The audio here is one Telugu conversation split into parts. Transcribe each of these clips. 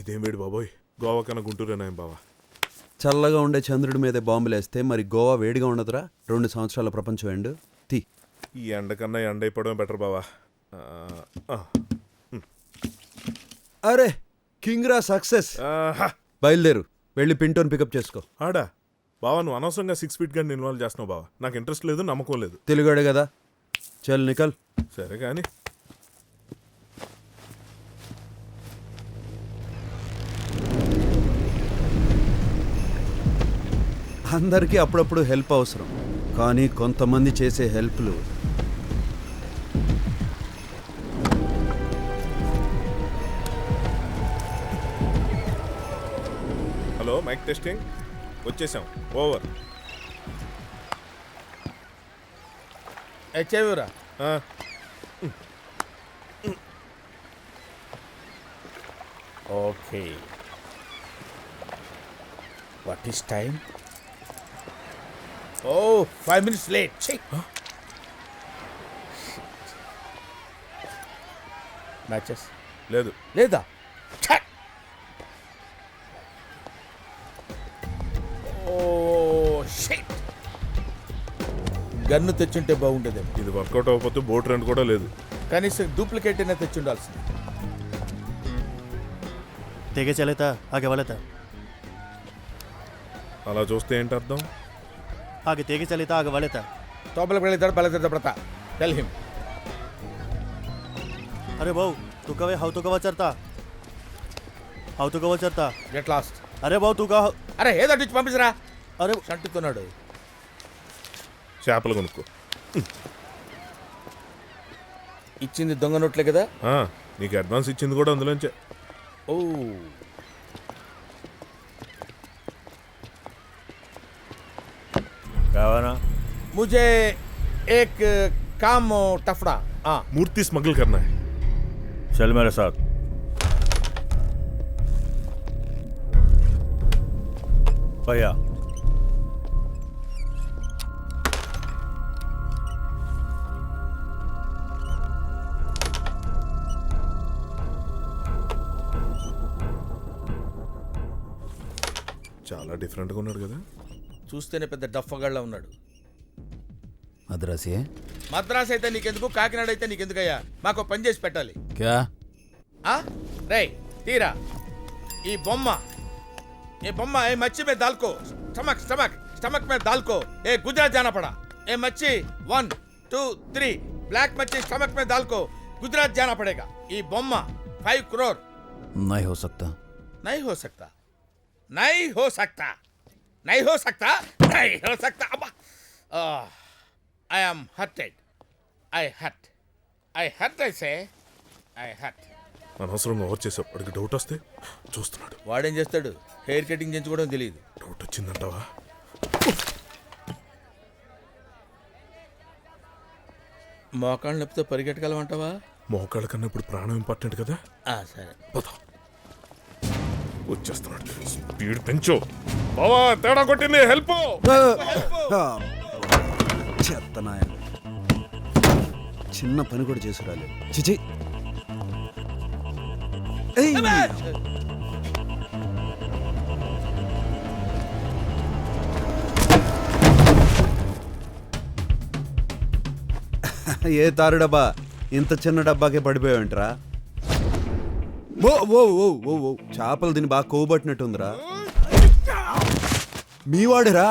ఇదేం వేడి బాబోయ్, గోవా కన్నా గుంటూరేనాయం బావా. చల్లగా ఉండే చంద్రుడి మీదే బాంబులేస్తే మరి గోవా వేడిగా ఉండదురా? 2 సంవత్సరాల ప్రపంచం ఎండు తీ. ఈ ఎండ కన్నా ఎండ అయిపోవడమే బెటర్ బావా. అరే కింగ్రా సక్సెస్. బయలుదేరు, వెళ్ళి పింటోని పికప్ చేసుకో. ఆడా బావా, నువ్వు అనవసరంగా 6 feet గన్ ఇన్వాల్వ్ చేస్తున్నావు బావా. నాకు ఇంట్రెస్ట్ లేదు, నమ్మకం లేదు. తెలుగాడే కదా, చల్ నికల్. సరే కానీ అందరికీ అప్పుడప్పుడు హెల్ప్ అవసరం, కానీ కొంతమంది చేసే హెల్ప్లు హలో మైక్ టెస్టింగ్, వచ్చేసాం, ఓవర్. చెవిరా okay. What is time? Oh 5 minutes late. Matches లేదు. లేదా? ఓ షిట్, గన్ను తెచ్చుంటే బాగుండేదేమో. ఇది వర్కౌట్ అవ్వకపోతే బోట్ రెంట్ కూడా లేదు. కనీసం డూప్లికేట్ అయినా తెచ్చుండాల్సింది. तेगे चले था आगे वाले था అలా చూస్తే ఏంటి అర్థం? आगे तेगे चले था आगे वाले था. తోపలకు వెళ్ళిద్దాడు బలెద్దాడు పడతా. Tell him. अरे भाऊ तू कवे हाउ तो कवा चरता గెట్ లాస్ట్. अरे भाऊ तू का. అరే ఏదో ఇచ్చి పంపించరా. अरे షంటుతున్నాడు. చేపలు కొనుక్కో. ఇచ్చింది దొంగ నోట్లే కదా. నీకు అడ్వాన్స్ ఇచ్చింది కూడా అందులోంచే. ఓ गावाना मुझे एक काम टफड़ा. मूर्ति स्मगल करना है. चल मेरे साथ. भैया చాలా డిఫరెంట్గా ఉన్నాడు కదా. చూస్తేనే పెద్ద డఫ్ఫగాళ్ళ ఉన్నాడు. మద్రాసి మద్రాస్ అయితే నీకెందుకు, కాకినాడ అయితే నీకెందుకయ్యా? మాకు పని చేసి పెట్టాలి. క్యా రే తీరా ఈ బొమ్మ ఏ మచ్చి మీద దాల్కో. స్టమక్ మీద దాల్కో. ఏ గుజరాత్ జానా పడా. ఏ మచ్చి 1 2 3 బ్లాక్ మచ్చి స్టమక్ మీద దాల్కో. గుజరాత్ జానా పడేగా. ఈ బొమ్మ 5 crore. नहीं हो सकता. नहीं हो सकता. नहीं हो सकता. नहीं हो सकता. नहीं हो सकता. I am hurted. I hurt. I say. I hurt. అనవసరంగా ఓవర్ చేసావు. వాడికి డౌట్ వస్తే చూస్తున్నాడు. వాడేం చేస్తాడు? హెయిర్ కటింగ్ చేయించుకోవడం తెలియదు. డౌట్ వచ్చిందంటావా? మోకాళ్ళు నొప్పితో పరిగెట్టగలమంటావా? మోకాళ్ళ కన్నా ఇప్పుడు ప్రాణం ఇంపార్టెంట్ కదా. సరే పద. వచ్చేస్తున్నాడు. స్పీడ్ పెంచు బావా. తేడా కొట్టింది. హెల్ప్. చెత్తనాయ, చిన్న పని కూడా చేసుకురాలి. చిచి ఏ తారు డబ్బా, ఇంత చిన్న డబ్బాకే పడిపోయావంటరా? ఓ ఓ ఓ ఓ ఓ చేపలు దీన్ని బాగా కోబట్టినట్టుందిరా. మీవాడురా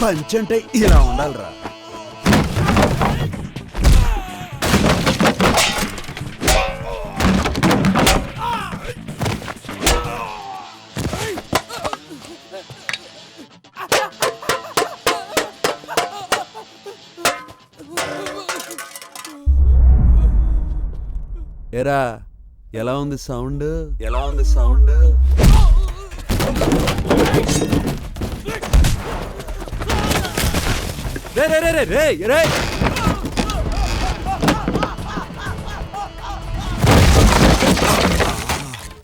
పంచంటే ఇలా ఉండాలిరా. ఎరా ఎలా ఉంది సౌండ్? రే రే రే రే రే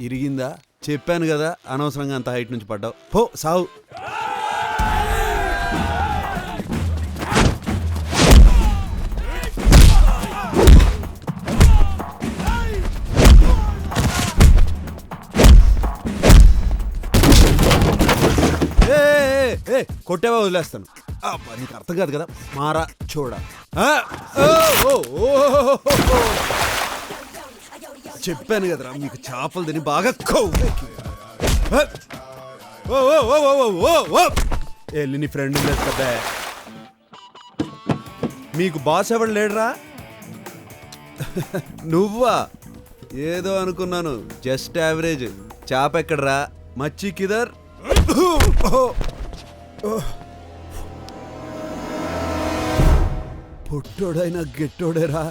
ఇరిగిందా? చెప్పాను కదా అనవసరంగా అంత హైట్ నుంచి పడ్డావు. పో సావు. ఏ కొట్టేవా వదిలేస్తాను. అబ్బా, నీకు అర్థం కాదు కదా, మారా చూడ. చెప్పాను కదరా మీకు చేపలు తిని బాగా కొవ్వెక్కి. వెళ్ళి నీ ఫ్రెండ్ కదా. మీకు బాస్ ఎవడు లేడురా? నువ్వా? ఏదో అనుకున్నాను, జస్ట్ యావరేజ్. చేప ఎక్కడరా? మచ్చి కిదర్. పొట్టోడైనా గెట్టోడేరా.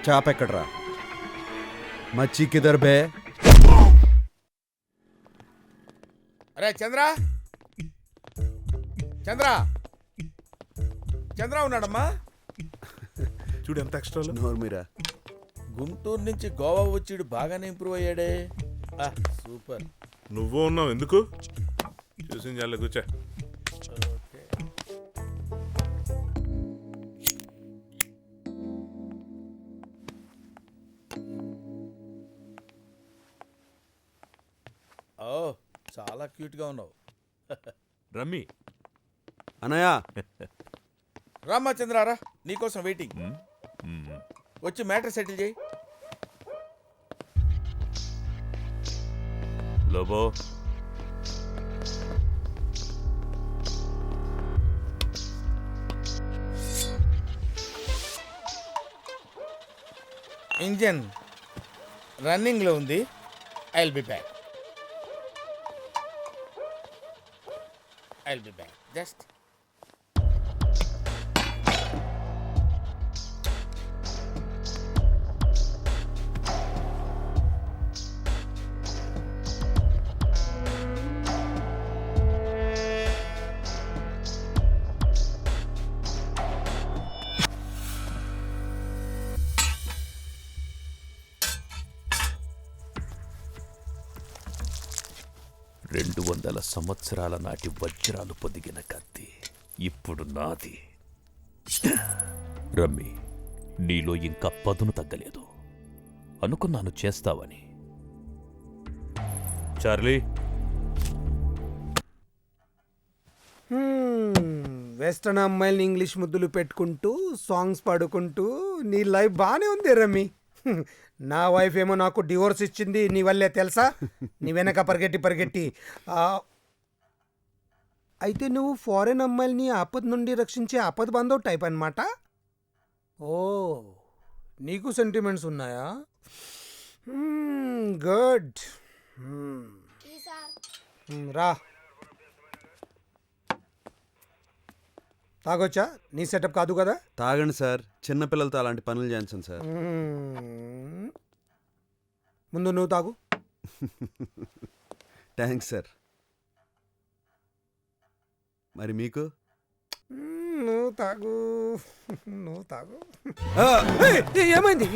చేప ఎక్కడరా? మచ్చి కిదర్ బే. అరే చంద్ర, చంద్ర, చంద్ర ఉన్నాడమ్మా. చూడు ఎంత ఎక్స్ట్రా. నోర్మీరా. గుంటూరు నుంచి గోవా వచ్చిడు బాగానే ఇంప్రూవ్ అయ్యాడే. సూపర్. నువ్వు ఉన్నావు ఎందుకు? చూసి చాలా కూర్చో. ఓ చాలా క్యూట్ గా ఉన్నావు. రమ్మి అనయ్య, రామ్మా చంద్రారా, నీకోసం వెయిటింగ్. వచ్చి మ్యాటర్ సెటిల్ చేయి. लोबो ఇంజన్ రన్నింగ్ లో ఉంది. I will be back. Just సంవత్సరాల నాటి వజ్రాలు పొదిగిన కత్తి ఇప్పుడు నాది. రమ్మి, నీలో ఇంకా పదును తగ్గలేదు. అనుకున్నాను చేస్తావని. चार्ली వెస్టర్న్ అమ్మాయిల్ని ఇంగ్లీష్ ముద్దులు పెట్టుకుంటూ సాంగ్స్ పాడుకుంటూ నీ లైఫ్ బాగానే ఉంది రమ్మి. నా వైఫ్ ఏమో నాకు డివోర్స్ ఇచ్చింది నీ వల్లే తెలుసా. నీ వెనక పరిగెట్టి అయితే నువ్వు ఫారెన్ అమ్మాయిల్ని ఆపద నుండి రక్షించే ఆపద బాంధవ్ టైప్ అన్నమాట. ఓ, నీకు సెంటిమెంట్స్ ఉన్నాయా? గుడ్. రా, తాగొచ్చా? నీ సెటప్ కాదు కదా. తాగండి సార్, చిన్నపిల్లలతో అలాంటి పనులు చేయించండి సార్. ముందు నువ్వు తాగు. Thanks sir. మరి మీకు? నువ్వు తాగు. ఏమైంది?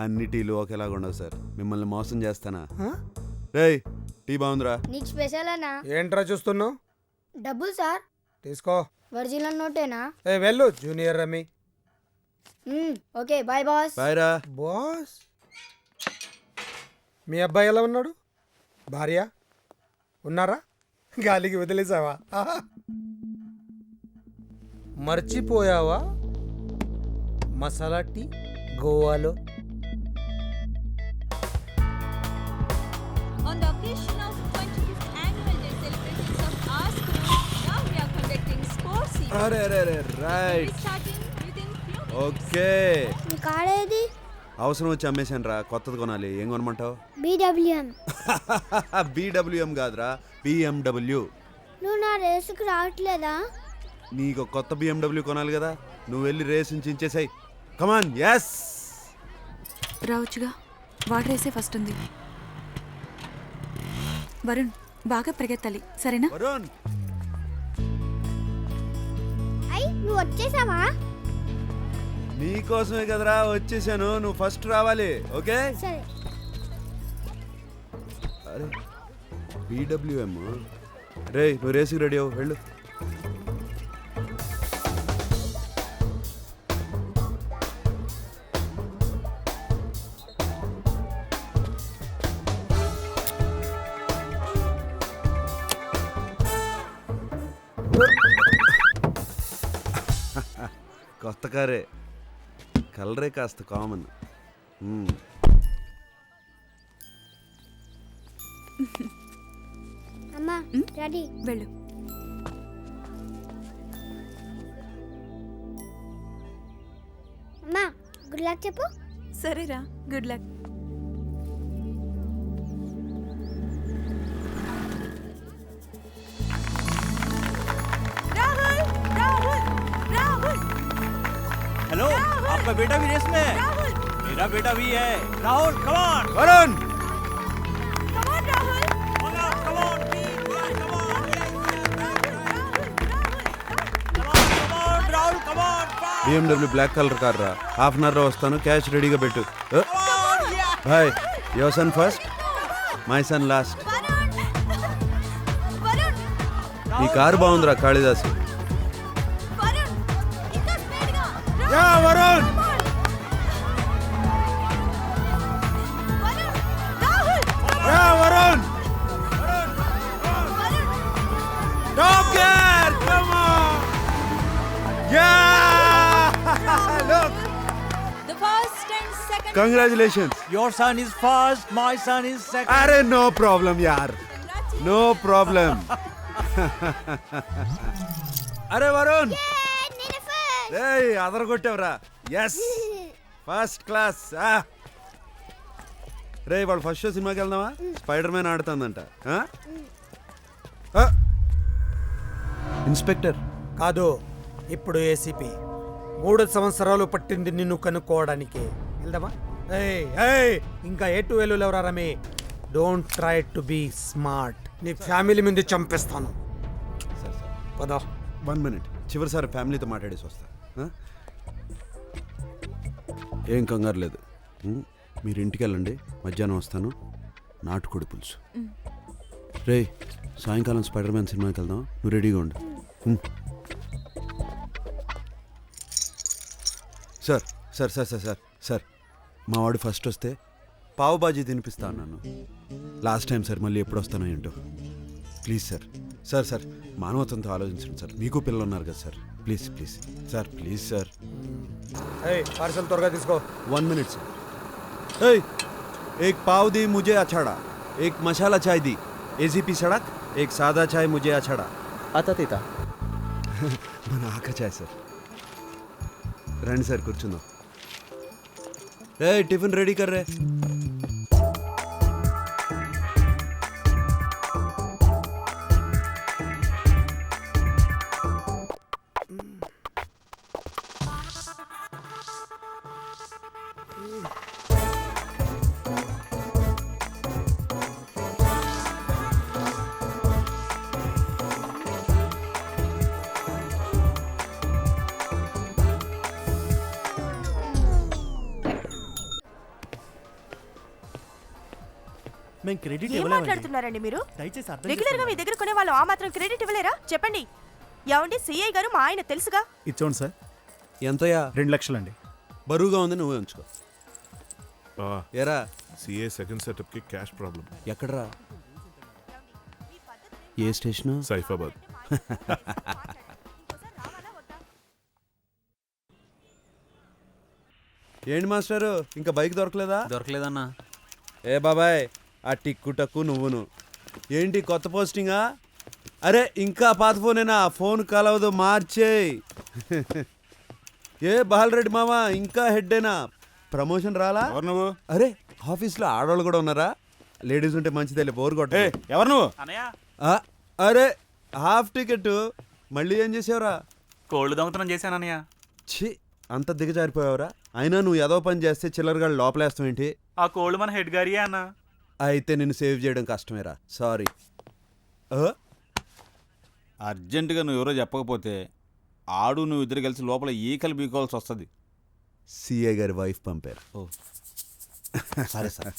అన్ని టీలు ఒకేలాగా ఉండవు సార్. మిమ్మల్ని మోసం చేస్తానా? రేయ్, టీ బాగుందిరా. నీకు స్పెషల్ అన్నా? ఏంట్రా చూస్తున్నావు? డబ్బులు సార్. తీసుకో. ఒరిజినల్ నోటేనా? వెళ్ళు జూనియర్ రమ్మి. Okay, bye boss. బాయ్ రా. బాస్, మీ అబ్బాయి ఎలా ఉన్నాడు? భార్య ఉన్నారా? గాలికి వదిలేసావా? మర్చిపోయావా మసాలా టీ గోవాలో? On the occasion of 25th annual day celebrations of our school, now we are conducting sports event. అరే right. Starting within few minutes. Okay. మీ కాడేది? అవసరం వచ్చి అమ్మేశాను రా, కొత్తది కొనాలి. ఏం కొనమంటావు? BWM. BWM కాదురా, BMW. నువ్వు నా రేసుకు రావట్లేదా? నీకు కొత్త BMW కొనాలి కదా, నువ్వు వెళ్ళి రేస్ నుంచి చించేసాయి. కమాన్. ఎస్. రావచ్చుగా వాటర్ వేసే ఫస్ట్ ఉంది. వరుణ్ బాగా పరిగెత్తాలి, సరేనా? వరుణ్ అయ్ నువ్వు వచ్చేసావా? నీకోసమే కదరా వచ్చేసాను, నువ్వు ఫస్ట్ రావాలి. ఓకే సరే. అరే BWM రే, నువ్వు రేసుకి రెడీ అవ్వు, వెళ్ళు. కొత్త కారే, కలరే కాస్త కామన్. అమ్మా రెడీ. వెళ్ళు. అమ్మా గుడ్ లక్ చెప్పు. సరేరా, గుడ్ లక్. हेलो, आपका बेटा भी रेस में है? मेरा बेटा भी है। Rahul, come on, Varun come on, Rahul, come on. BMW black colour car రా, హాఫ్ అన్ అవర్లో వస్తాను, క్యాష్ రెడీగా పెట్టు. Boy, your son first, my son last. ఈ కారు బాగుందిరా Kalidasu. Yeah Varun, yeah Varun, top gear, come on. Yeah look, The first and second. Congratulations. Your son is first, my son is second. అరే నో ప్రాబ్లం యార్, నో ప్రాబ్లం. అరే వరుణ్, రేయ్ అదరగొట్టావురా. Yes, first class. రే వాడు ఫస్ట్ షో సినిమాకి వెళ్దామా? Spider man ఆడుతుందంట. ఇన్స్పెక్టర్ కాదు, ఇప్పుడు ఏసీపీ. 3 సంవత్సరాలు పట్టింది నిన్ను కనుక్కోవడానికి. వెళ్దామా? ఏయ్ ఏయ్, ఇంకా ఎటు వెళ్ళలేవరా రమే. Don't try to be smart. నీ ఫ్యామిలీ ముందు చంపేస్తాను. సార్ సార్ పదా. 1 మినిట్, చివరిసారి ఫ్యామిలీతో మాట్లాడేసి వస్తా. ఏం కంగారు లేదు. మీరు ఇంటికి వెళ్ళండి, మధ్యాహ్నం వస్తాను. నాటుకోడి పులుసు. రే సాయంకాలం స్పైడర్ మ్యాన్ సినిమాకి వెళ్దాం, నువ్వు రెడీగా ఉండు. Sir sir sir sir sir sir, మా వాడు ఫస్ట్ వస్తే పావు బాజీ తినిపిస్తా అన్నాను. లాస్ట్ టైం సార్, మళ్ళీ ఎప్పుడు వస్తానో ఏంటో. ప్లీజ్ సార్, సార్ సార్ మానవత్వంతో ఆలోచించండి సార్, మీకు పిల్లలు ఉన్నారు కదా sir. Please please sir, please sir. ఏయ్ పార్సల్ త్వరగా తీసుకో. 1 मिनट सर. ए, एक पाव दी मुझे अछाड़ा, एक मसाला चाय दी, एसीपी सड़क, एक सादा चाय मुझे अछाड़ा. आता तीता మన ఆక చాయ్ సార్. రండి సార్ కూర్చుందాం. ఏ టిఫిన్ రెడీ కర్రే. మేము క్రెడిట్ ఏం మాట్లాడుతున్నారండి మీరు? దయచేసి అర్థం రెగ్యులర్ గా మీ దగ్గర కొనే వాళ్ళు ఆ మాత్రం క్రెడిట్ ఇవ్వలేరా? చెప్పండి. ఏమండి, సిఐ గారు మా ఆయన తెలుసుగా. ఇచ్చోండి సార్. ఎంతయా? 2 లక్షలండి. బరువుగా ఉంది, నువ్వే ఉంచుకో. ఎరా సిఏ సెకండ్ సెటప్ కి క్యాష్ ప్రాబ్లం. ఎక్కడరా? ఏ స్టేషను? సైఫాబాద్. ఏంటి మాస్టరు, ఇంకా బైక్ దొరకలేదా? దొరకలేదన్నా. ఏ బాబాయ్, ఆ టిక్కు టక్కు నువ్వును ఏంటి కొత్త పోస్టింగా? అరే ఇంకా పాత ఫోనేనా? ఫోన్ కలవదు, మార్చేయ్. ఏ బాలరెడ్డి మామ, ఇంకా హెడ్డేనా? ప్రమోషన్ రాలా? ఎవరు నువ్వు? అరే ఆఫీస్లో ఆడవాళ్ళు కూడా ఉన్నారా? లేడీస్ ఉంటే మంచిదే, బోర్ కొట్ట. ఎవరు నువ్వు? అరే హాఫ్ టికెట్ మళ్ళీ ఏం చేసావురా? కోళ్ళు దొంగతనం చేశానన్నయ్య. ఛీ, అంత దిగజారిపోయావురా? అయినా నువ్వు ఏదో పని చేస్తే చిల్లరగా లోపలేస్తావు ఏంటి? ఆ కోళ్ళు మన హెడ్ గారియే అన్న. అయితే నిన్ను సేవ్ చేయడం కష్టమేరా, సారీ. అర్జెంటుగా నువ్వు ఎవరో చెప్పకపోతే ఆడు నువ్వు ఇద్దరు కలిసి లోపల ఈకలు బీకోవాల్సి వస్తుంది. సిఏ గారి వైఫ్ పంపారు. ఓ సరే సార్.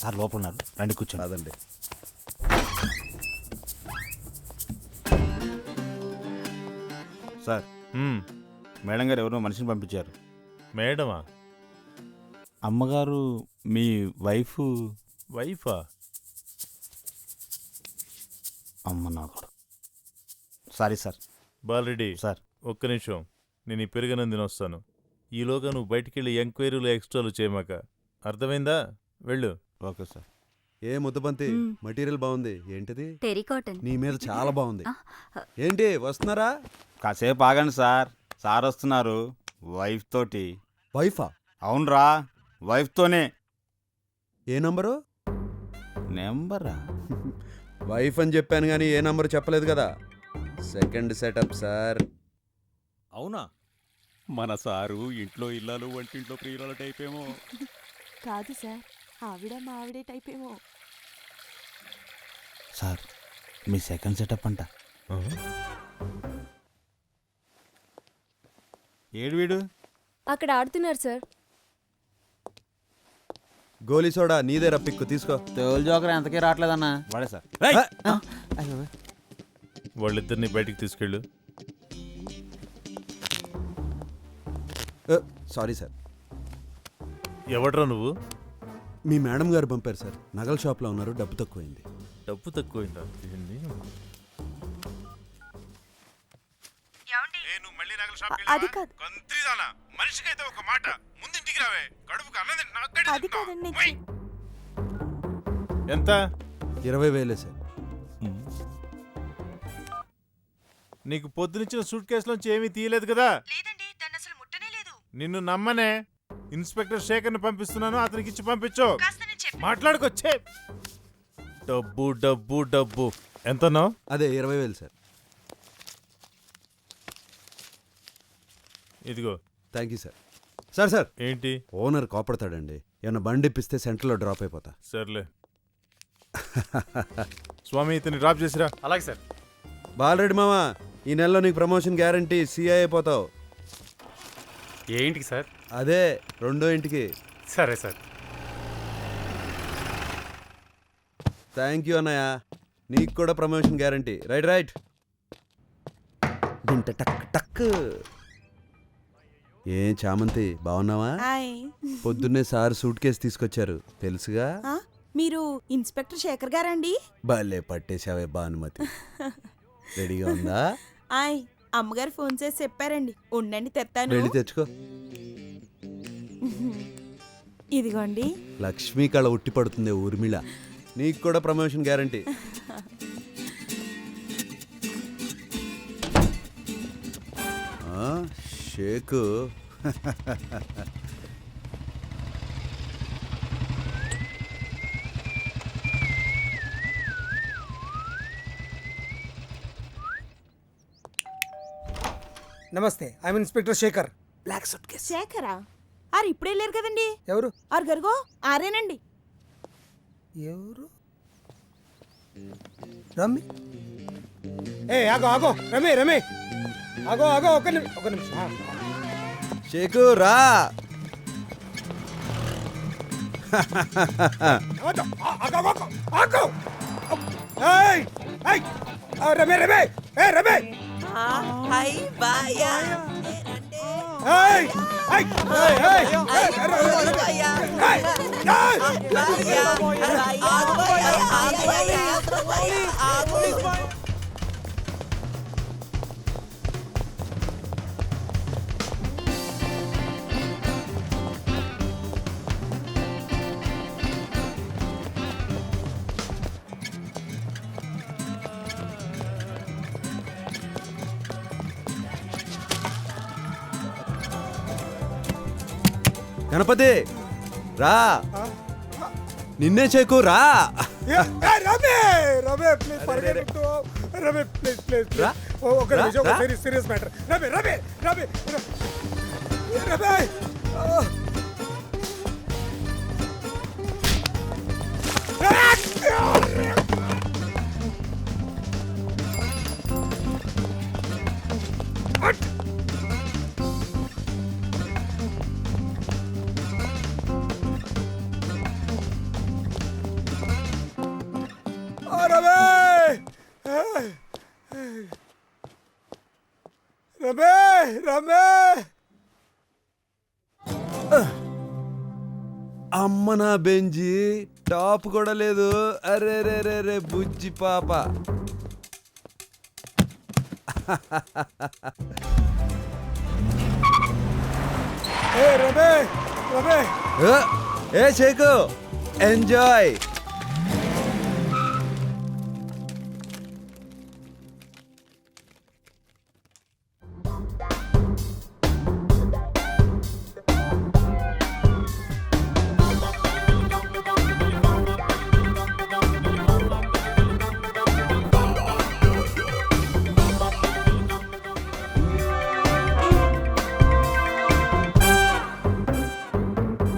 సార్ లోపల ఉన్నారు, రండి కూర్చోండి. అదండి. సార్ మేడం గారు ఎవరో మనిషిని పంపించారు. మేడమా? అమ్మగారు మీ వైఫ్. వైఫా? అమ్మ నాకు సారీ సార్. బాలరెడ్డి సార్ ఒక్క నిమిషం, నేను ఈ పెరుగనందిని వస్తాను. ఈలోగా నువ్వు బయటికెళ్ళి ఎంక్వైరీలు ఎక్స్ట్రాలు చేయమాక, అర్థమైందా? వెళ్ళు. Okay sir. ఏ ముద్దబంతి, మెటీరియల్ బాగుంది. ఏంటిది? టెరికాటన్. నీ మీద చాలా బాగుంది. ఏంటి వస్తున్నారా? కాసేపు ఆగండి సార్. సార్ వస్తున్నారు వైఫ్ తోటి. వైఫా? అవునరా, వైఫ్తోనే. ఏ నంబరు? నెంబరా? వైఫ్ అని చెప్పాను కానీ ఏ నంబరు చెప్పలేదు కదా. Second setup sir. అవునా? మన సారు ఇంట్లో ఇల్లాలు వంటింట్లో ప్రియురాలు టైప్ ఏమో. కాదు సార్, ఆవిడ మా ఆవిడే టైప్ ఏమో. సార్ మీ సెకండ్ సెటప్ అంట. ఏడు వీడు అక్కడ ఆడుతున్నారు సార్. గోలీ సోడా నీదే రప్పిక్కు, తీసుకో. తోలు జోకర్ ఎంతకీ రావట్లేదన్నా. వాడే సార్. వాళ్ళిద్దరిని బయటికి తీసుకెళ్ళు. Sorry sir. ఎవడ్రా నువ్వు? మీ మేడం గారు పంపారు సార్. నగల షాప్లో ఉన్నారు, డబ్బు తక్కువైంది. డబ్బు తక్కువైందా? అది కాదు. మనిషికైతే ఒక మాట, ముందింటికి రావే. కడుపుకు అన్నది అది కాదండి. ఎంత? 20,000 సార్. నీకు పొద్దునిచ్చిన సూట్ కేసులోంచి ఏమీ తీయలేదు కదా? లేదండి, దాన్ని అసలు ముట్టనే లేదు. నిన్ను నమ్మనే. ఇన్స్పెక్టర్ శేఖర్ని పంపిస్తున్నాను, అతనికి ఇచ్చి పంపించు. మాట్లాడుకొచ్చే. డబ్బు డబ్బు డబ్బు. ఎంతనో? అదే 20,000 సార్. ఇదిగో. Thank you sir. Sir sir ఏంటి? ఓనర్ కోపడతాడండి. ఏమన్నా బండి ఇప్పిస్తే సెంటర్లో డ్రాప్ అయిపోతా. సర్లే. స్వామి ఇతన్ని డ్రాప్ చేసిరా. అలాగే సార్. బాలరెడ్డి మామా, ఈ నెలలో నీకు ప్రమోషన్ గ్యారంటీ. సిఐ అయిపోతావు. ఏ ఇంటికి సార్? అదే రెండో ఇంటికి. సరే సార్. థ్యాంక్ యూ అన్నయ్య. నీకు కూడా ప్రమోషన్ గ్యారంటీ. Right right. డింట టక్ టక్. ఏం చామంతి, బాగున్నావా? పొద్దున్నే సార్ సూట్ కేసు తీసుకొచ్చారు, తెలుసుగా. మీరు ఇన్స్పెక్టర్ శేఖర్ గారండి? భలే పట్టేశావే భానుమతి. రెడీగా ఉందా? అమ్మగారు ఫోన్ చేసి చెప్పారండి. ఉండండి తెస్తాను. వెళ్ళి తెచ్చుకో. ఇదిగోండి. లక్ష్మీ కళ ఉట్టి పడుతుంది ఊర్మిళ. నీకు కూడా ప్రమోషన్ గ్యారంటీ. షేకు. నమస్తే, I'm inspector Shekhar. Black suitcase. శేఖరా? ఆరు ఇప్పుడే లేరు కదండి. ఎవరు? ఆరు గరుగో ఆరేనండి. ఎవరు? రమ్మి. ఆగో ఆగో రమే రమే, ఆగో ఆగో, ఒక నిమిషం. షేకు రా. రమే రమే రమే. గణపతి రా. నిన్నే చేకు రా. రమే రమే ప్లీజ్ పరిగెత్తు. రమే ప్లీజ్ ప్లీజ్. ఒక నిమిషం, సీరియస్ మ్యాటర్. రమే రమే రమే. రమే రమే రమే అమ్మ నా బెంజి టాప్ కూడా లేదు. అరే రే రే రే బుజ్జి పాప. రమే రమే ఏ షేకు ఎంజాయ్.